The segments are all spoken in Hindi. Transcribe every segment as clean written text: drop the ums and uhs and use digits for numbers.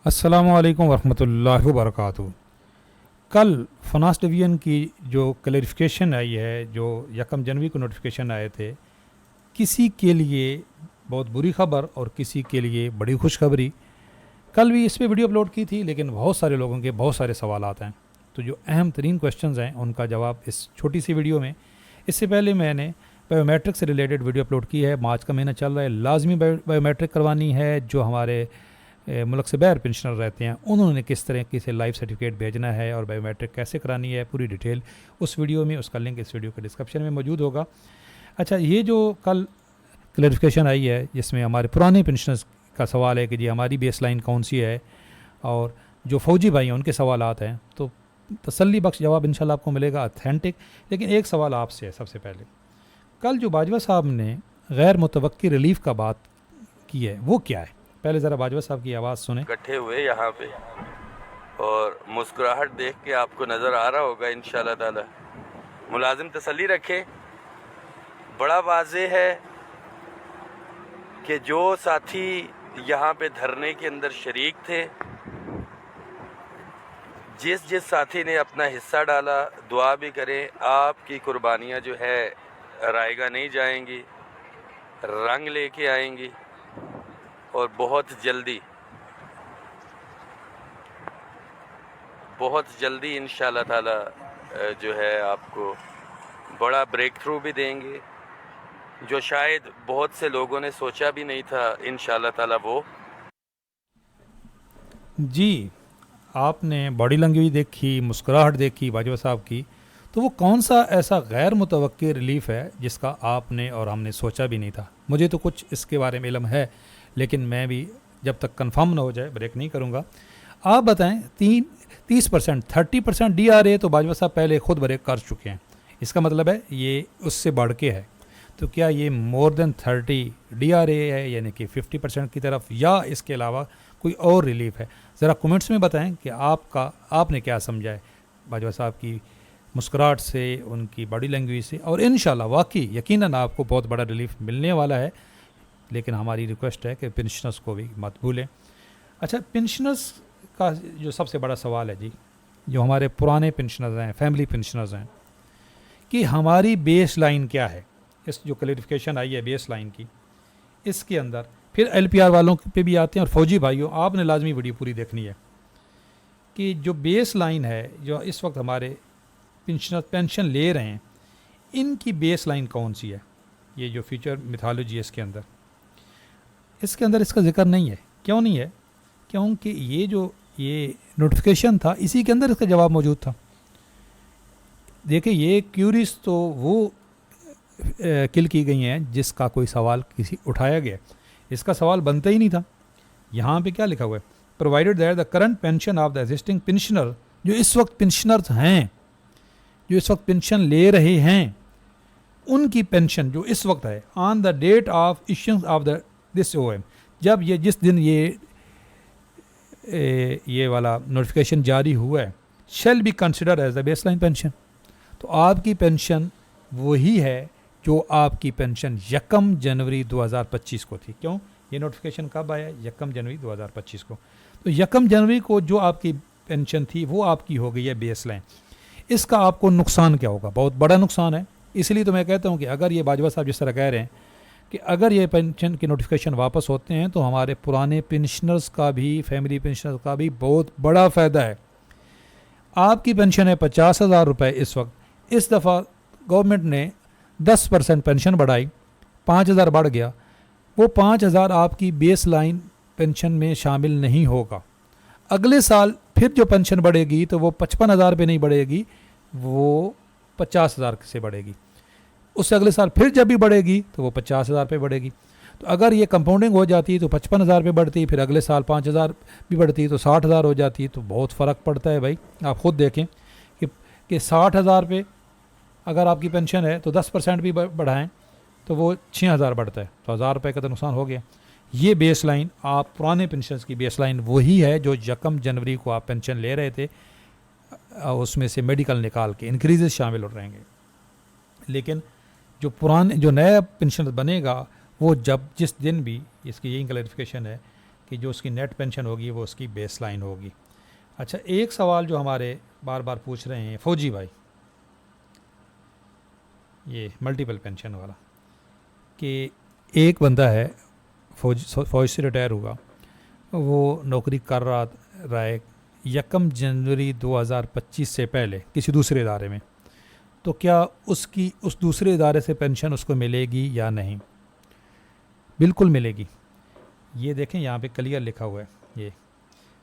अस्सलामुअलैकुम वरहमतुल्लाहि वबरकातुहू। कल फनास डिवीज़न की जो क्लैरिफिकेशन आई है, जो यकम जनवरी को नोटिफिकेशन आए थे, किसी के लिए बहुत बुरी खबर और किसी के लिए बड़ी खुशखबरी। कल भी इस पे वीडियो अपलोड की थी, लेकिन बहुत सारे लोगों के बहुत सारे सवालात हैं। तो जो अहम तरीन क्वेश्चंस हैं उनका जवाब इस छोटी सी वीडियो में। इससे पहले मैंने बायोमेट्रिक से रिलेटेड वीडियो अपलोड की है। मार्च का महीना चल रहा है, लाजमी बायोमेट्रिक करवानी है। जो हमारे मुल्क से बाहर पेंशनर रहते हैं उन्होंने किस तरह से लाइफ सर्टिफिकेट भेजना है और बायोमेट्रिक कैसे करानी है, पूरी डिटेल उस वीडियो में। उसका लिंक इस वीडियो के डिस्क्रिप्शन में मौजूद होगा। अच्छा, ये जो कल क्लैरिफिकेशन आई है जिसमें हमारे पुराने पेंशनर्स का सवाल है कि जी हमारी बेस लाइन कौन सी है, और जो फ़ौजी भाई हैं उनके सवालात हैं, तो तसल्ली बख्श जवाब इंशाल्लाह आपको मिलेगा, अथेंटिक। लेकिन एक सवाल आपसे है सबसे पहले। कल जो बाजवा साहब ने गैर मुतवक्की रिलीफ का बात की है वो क्या है? पहले ज़रा बाजवा साहब की आवाज़ सुने। इकट्ठे हुए यहाँ पे और मुस्कुराहट देख के आपको नज़र आ रहा होगा इंशाल्लाह ताला। मुलाजिम तसल्ली रखे। बड़ा वाज़े है कि जो साथी यहाँ पे धरने के अंदर शरीक थे, जिस जिस साथी ने अपना हिस्सा डाला, दुआ भी करें, आपकी कुर्बानियाँ जो है रायगा नहीं जाएंगी, रंग लेके आएंगी और बहुत जल्दी इंशाल्लाह ताला जो है आपको बड़ा ब्रेक थ्रू भी देंगे, जो शायद बहुत से लोगों ने सोचा भी नहीं था इंशाल्लाह ताला। वो जी, आपने बॉडी लैंग्वेज देखी, मुस्कुराहट देखी बाजवा साहब की, तो वो कौन सा ऐसा गैर मुतवक्की रिलीफ है जिसका आपने और हमने सोचा भी नहीं था? मुझे तो कुछ इसके बारे में इल्म है, लेकिन मैं भी जब तक कंफर्म ना हो जाए ब्रेक नहीं करूँगा। आप बताएं, 30% 30% DRA तो बाजवा साहब पहले खुद ब्रेक कर चुके हैं। इसका मतलब है ये उससे बढ़ के है। तो क्या ये मोर देन 30 DRA है, यानी कि 50% की तरफ, या इसके अलावा कोई और रिलीफ है? ज़रा कमेंट्स में बताएं कि आपने क्या समझा है बाजवा साहब की मुस्कुराहट से, उनकी बॉडी लैंग्वेज से। और इंशाल्लाह वाकई यकीनन आपको बहुत बड़ा रिलीफ मिलने वाला है। लेकिन हमारी रिक्वेस्ट है कि पेंशनर्स को भी मत भूलें। अच्छा, पेंशनर्स का जो सबसे बड़ा सवाल है जी, जो हमारे पुराने पेंशनर्स हैं, फैमिली पेंशनर्स हैं, कि हमारी बेस लाइन क्या है। इस जो क्लैरिफिकेशन आई है बेस लाइन की, इसके अंदर फिर LPR वालों पे भी आते हैं। और फौजी भाइयों, आपने लाजमी वीडियो पूरी देखनी है कि जो बेस लाइन है, जो इस वक्त हमारे पेंशनर पेंशन ले रहे हैं, इनकी बेस लाइन कौन सी है। ये जो फ्यूचर मिथोलॉजी है इसके अंदर इसका जिक्र नहीं है। क्यों नहीं है? क्योंकि ये नोटिफिकेशन था, इसी के अंदर इसका जवाब मौजूद था। देखिए, ये क्यूरीज तो वो किल की गई हैं जिसका कोई सवाल किसी उठाया गया। इसका सवाल बनता ही नहीं था। यहाँ पे क्या लिखा हुआ है? Provided that the current pension of the existing pensioner, जो इस वक्त पेंशनर्स हैं, जो इस वक्त पेंशन ले रहे हैं, उनकी पेंशन जो इस वक्त है, on the date of issuance of the this OM, जब ये जिस दिन ये वाला नोटिफिकेशन जारी हुआ है, shall be consider as the baseline pension. तो आपकी पेंशन वही है जो आपकी पेंशन 1 जनवरी 2025 को थी। क्यों? ये नोटिफिकेशन कब आया? 1 जनवरी 2025 को। तो 1 जनवरी को जो आपकी पेंशन थी वो आपकी हो गई है बेस लाइन। इसका आपको नुकसान क्या होगा? बहुत बड़ा नुकसान है। इसलिए तो मैं कहता हूँ कि अगर ये बाजवा साहब जिस तरह कह रहे हैं कि अगर ये पेंशन के नोटिफिकेशन वापस होते हैं तो हमारे पुराने पेंशनर्स का भी, फैमिली पेंशनर्स का भी बहुत बड़ा फ़ायदा है। आपकी पेंशन है 50,000 रुपये इस वक्त। इस दफ़ा गवर्नमेंट ने 10% पेंशन बढ़ाई, 5,000 बढ़ गया। वो 5,000 आपकी बेस लाइन पेंशन में शामिल नहीं होगा। अगले साल फिर जो पेंशन बढ़ेगी तो वो 55,000 पे नहीं बढ़ेगी, वो 50,000 से बढ़ेगी। उससे अगले साल फिर जब भी बढ़ेगी तो वो 50,000 पे बढ़ेगी। तो अगर ये कंपाउंडिंग हो जाती तो 55,000 पे बढ़ती, फिर अगले साल 5,000 भी बढ़ती तो 60,000 हो जाती। तो बहुत फ़र्क पड़ता है भाई। आप ख़ुद देखें कि 60,000 पे अगर आपकी पेंशन है तो 10% भी बढ़ाएं तो वो 6,000 बढ़ता है, तो 1,000 रुपये का तो नुकसान हो गया। ये बेस लाइन, आप पुराने पेंशन की बेस लाइन वही है जो 1 जनवरी को आप पेंशन ले रहे थे, उसमें से मेडिकल निकाल के इंक्रीजेज शामिल हो रहेंगे। लेकिन जो नया पेंशन बनेगा वो जिस दिन भी, इसकी यही क्लैरिफिकेशन है कि जो उसकी नेट पेंशन होगी वो उसकी बेस लाइन होगी। अच्छा, एक सवाल जो हमारे बार बार पूछ रहे हैं फौजी भाई, ये मल्टीपल पेंशन वाला, कि एक बंदा है फौज से रिटायर हुआ, वो नौकरी कर रहा है 1 जनवरी 2025 से पहले किसी दूसरे इदारे में, तो क्या उसकी उस दूसरे इदारे से पेंशन उसको मिलेगी या नहीं? बिल्कुल मिलेगी। ये देखें यहाँ पे क्लियर लिखा हुआ है ये,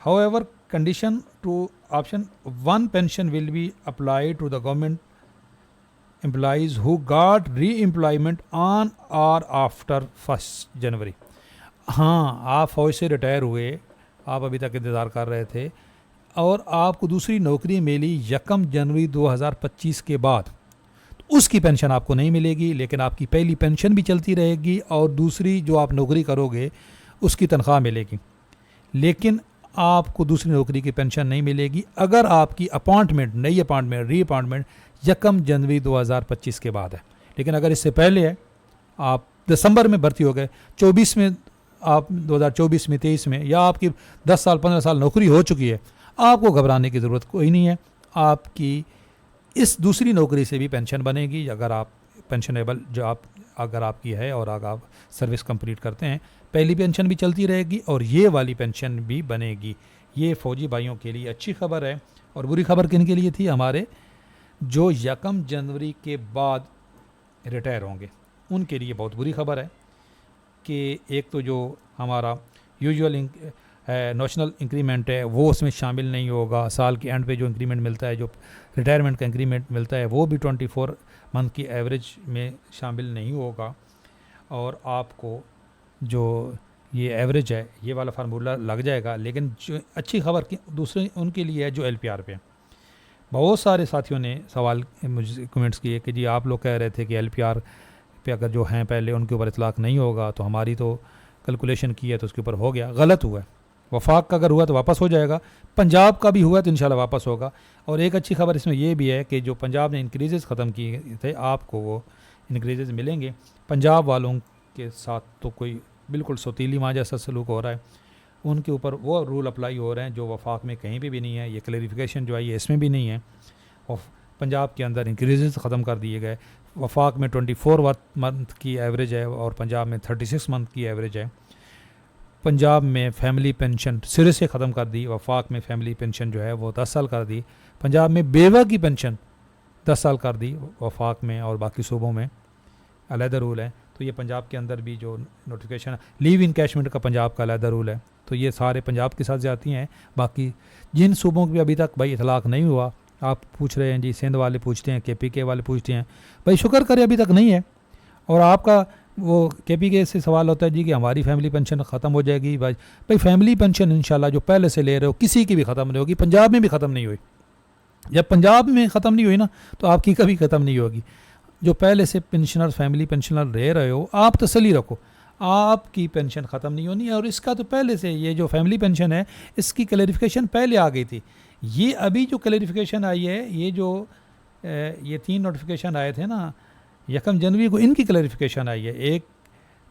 however condition two option 1 pension will be applied to the government employees who got reemployment on or after 1 January. हाँ, आप फौज से रिटायर हुए, आप अभी तक इंतज़ार कर रहे थे और आपको दूसरी नौकरी मिली 1 जनवरी 2025 के बाद, तो उसकी पेंशन आपको नहीं मिलेगी, लेकिन आपकी पहली पेंशन भी चलती रहेगी और दूसरी जो आप नौकरी करोगे उसकी तनख्वाह मिलेगी, लेकिन आपको दूसरी नौकरी की पेंशन नहीं मिलेगी अगर आपकी अपॉइंटमेंट, नई अपॉइंटमेंट, री अपॉइंटमेंट 1 जनवरी 2025 के बाद है। लेकिन अगर इससे पहले है, आप दिसंबर में भर्ती हो गए, 24 में आप 2024 में 23 में, या आपकी 10 साल 15 साल नौकरी हो चुकी है, आपको घबराने की ज़रूरत कोई नहीं है। आपकी इस दूसरी नौकरी से भी पेंशन बनेगी अगर आप पेंशनेबल जो आप अगर आपकी है और अगर आप सर्विस कंप्लीट करते हैं, पहली पेंशन भी चलती रहेगी और ये वाली पेंशन भी बनेगी। ये फ़ौजी भाइयों के लिए अच्छी खबर है। और बुरी खबर किन के लिए थी? हमारे जो 1 जनवरी के बाद रिटायर होंगे उनके लिए बहुत बुरी खबर है कि एक तो जो हमारा यूजुअल नेशनल इंक्रीमेंट है वो उसमें शामिल नहीं होगा। साल के एंड पे जो इंक्रीमेंट मिलता है, जो रिटायरमेंट का इंक्रीमेंट मिलता है, वो भी 24 मंथ की एवरेज में शामिल नहीं होगा। और आपको जो ये एवरेज है ये वाला फार्मूला लग जाएगा। लेकिन जो अच्छी खबर दूसरे उनके लिए है जो LPR पे। बहुत सारे साथियों ने सवाल मुझे कमेंट्स किए कि जी आप लोग कह रहे थे कि LPR पे अगर जो हैं पहले उनके ऊपर इतलाक़ नहीं होगा, तो हमारी तो कैलकुलेशन की है तो उसके ऊपर हो गया। गलत हुआ है। वफाक का अगर हुआ तो वापस हो जाएगा, पंजाब का भी हुआ तो इंशाल्लाह वापस होगा। और एक अच्छी खबर इसमें ये भी है कि जो पंजाब ने इंक्रीजेस ख़त्म किए थे, आपको वो इंक्रीजेस मिलेंगे। पंजाब वालों के साथ तो कोई बिल्कुल सौतीली माँ जैसा सलूक हो रहा है, उनके ऊपर वो रूल अप्लाई हो रहे हैं जो वफाक में कहीं पे भी नहीं है। ये क्लैरिफिकेशन जो आई है इसमें भी नहीं है। और पंजाब के अंदर इंक्रीजेस ख़त्म कर दिए गए। वफाक में 24 मंथ की एवरेज है और पंजाब में 36 मंथ की एवरेज है। पंजाब में फैमिली पेंशन सिरे से ख़त्म कर दी, वफाक में फैमिली पेंशन जो है वो 10 साल कर दी। पंजाब में बेवा की पेंशन 10 साल कर दी वफाक में, और बाकी सूबों में अलहदा रूल है। तो ये पंजाब के अंदर भी जो नोटिफिकेशन है, लीव इनकैशमेंट का पंजाब का अलहदा रूल है। तो ये सारे पंजाब के साथ जाती हैं। बाकी जिन सूबों की अभी तक भाई इतलाक़ नहीं हुआ, आप पूछ रहे हैं जी, सिंध वाले पूछते हैं, KPK वाले पूछते हैं, भाई शुक्र करें अभी तक नहीं है। और आपका वो KPK से सवाल होता है जी कि हमारी फैमिली पेंशन ख़त्म हो जाएगी। भाई फैमिली पेंशन इंशाल्लाह जो पहले से ले रहे हो किसी की भी ख़त्म नहीं होगी। पंजाब में भी ख़त्म नहीं हुई। जब पंजाब में ख़त्म नहीं हुई ना, तो आपकी कभी ख़त्म नहीं होगी। जो पहले से पेंशनर फैमिली पेंशनर रह रहे हो, आप तसल्ली रखो, आपकी पेंशन ख़त्म नहीं होनी है। और इसका तो पहले से ये जो फैमिली पेंशन है इसकी क्लैरिफिकेशन पहले आ गई थी। ये अभी जो क्लैरिफिकेशन आई है, ये जो ये 3 नोटिफिकेशन आए थे ना 1 जनवरी को, इनकी क्लैरिफिकेशन आई है। एक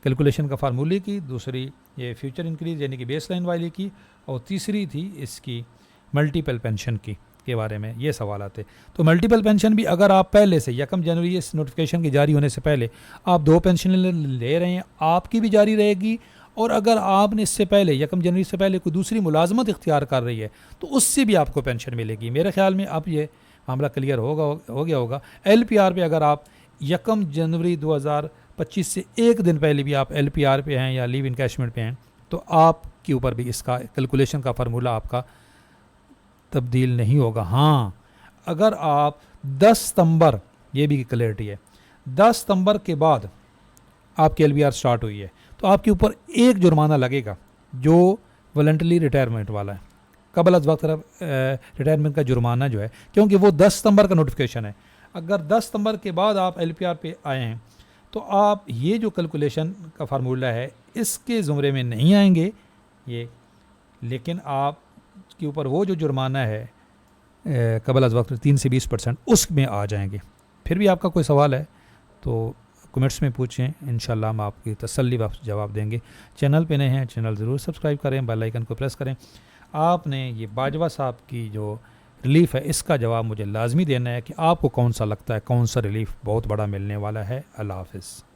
कैलकुलेशन का फार्मूले की, दूसरी ये फ्यूचर इंक्रीज यानी कि बेस लाइन वाली की, और तीसरी थी इसकी मल्टीपल पेंशन की के बारे में ये सवाल आते। तो मल्टीपल पेंशन भी अगर आप पहले से 1 जनवरी इस नोटिफिकेशन की जारी होने से पहले आप 2 पेंशन ले रहे हैं, आपकी भी जारी रहेगी। और अगर आपने इससे पहले 1 जनवरी से पहले कोई दूसरी मुलाजमत इख्तियार कर रही है तो उससे भी आपको पेंशन मिलेगी। मेरे ख्याल में अब ये मामला क्लियर हो गया होगा। LPR पे अगर आप 1 जनवरी 2025 से एक दिन पहले भी आप LPR पे हैं या लीव इनकैशमेंट पे हैं, तो आपके ऊपर भी इसका कैलकुलेशन का फार्मूला आपका तब्दील नहीं होगा। हाँ, अगर आप 10 सितंबर, ये भी क्लैरिटी है, 10 सितंबर के बाद आपकी LPR स्टार्ट हुई है तो आपके ऊपर एक जुर्माना लगेगा जो वॉलंटरी रिटायरमेंट वाला है। कबल अज़ वक्त रिटायरमेंट का जुर्माना जो है, क्योंकि वो 10 सितंबर का नोटिफिकेशन है। अगर 10 सितंबर के बाद आप LPR पे आए हैं तो आप ये जो कैलकुलेशन का फार्मूला है इसके ज़ुमरे में नहीं आएंगे ये, लेकिन आप के ऊपर वो जो जुर्माना है कबल अज़ वक्त 3 से 20% उसमें आ जाएंगे। फिर भी आपका कोई सवाल है तो कमेंट्स में पूछें, इंशाल्लाह हम आपकी तसल्ली बख्श जवाब देंगे। चैनल पे नए हैं, चैनल ज़रूर सब्सक्राइब करें, बेल आइकन को प्रेस करें। आपने ये बाजवा साहब की जो रिलीफ़ है इसका जवाब मुझे लाजमी देना है कि आपको कौन सा लगता है, कौन सा रिलीफ़ बहुत बड़ा मिलने वाला है। अल्लाह हाफ़िज़।